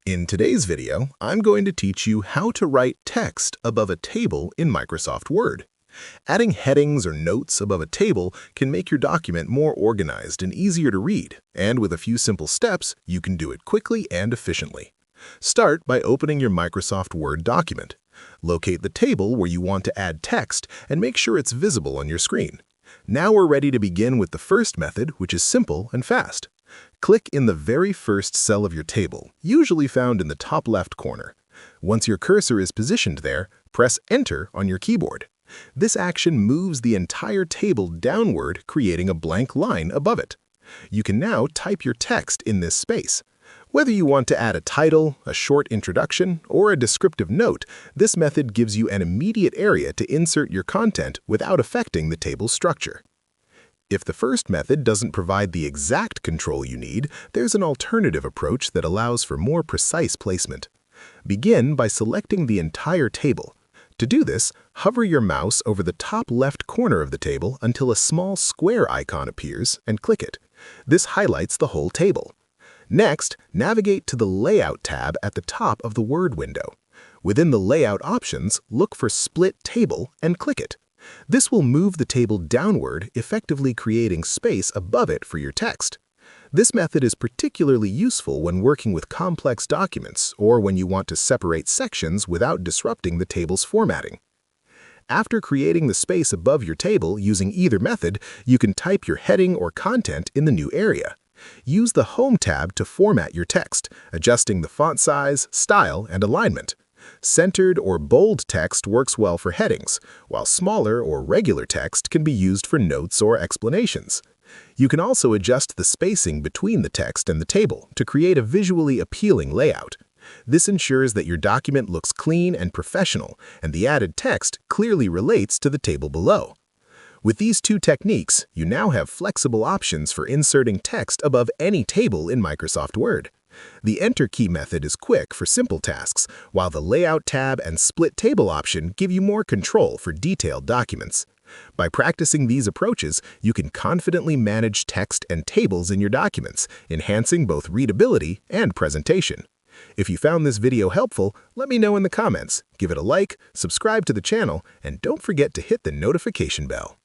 In today's video, I'm going to teach you how to write text above a table in Microsoft Word. Adding headings or notes above a table can make your document more organized and easier to read, and with a few simple steps, you can do it quickly and efficiently. Start by opening your Microsoft Word document. Locate the table where you want to add text and make sure it's visible on your screen. Now we're ready to begin with the first method, which is simple and fast. Click in the very first cell of your table, usually found in the top left corner. Once your cursor is positioned there, press Enter on your keyboard. This action moves the entire table downward, creating a blank line above it. You can now type your text in this space. Whether you want to add a title, a short introduction, or a descriptive note, this method gives you an immediate area to insert your content without affecting the table's structure. If the first method doesn't provide the exact control you need, there's an alternative approach that allows for more precise placement. Begin by selecting the entire table. To do this, hover your mouse over the top left corner of the table until a small square icon appears and click it. This highlights the whole table. Next, navigate to the Layout tab at the top of the Word window. Within the Layout options, look for Split Table and click it. This will move the table downward, effectively creating space above it for your text. This method is particularly useful when working with complex documents or when you want to separate sections without disrupting the table's formatting. After creating the space above your table using either method, you can type your heading or content in the new area. Use the Home tab to format your text, adjusting the font size, style, and alignment. Centered or bold text works well for headings, while smaller or regular text can be used for notes or explanations. You can also adjust the spacing between the text and the table to create a visually appealing layout. This ensures that your document looks clean and professional, and the added text clearly relates to the table below. With these two techniques, you now have flexible options for inserting text above any table in Microsoft Word. The Enter key method is quick for simple tasks, while the Layout tab and Split Table option give you more control for detailed documents. By practicing these approaches, you can confidently manage text and tables in your documents, enhancing both readability and presentation. If you found this video helpful, let me know in the comments. Give it a like, subscribe to the channel, and don't forget to hit the notification bell.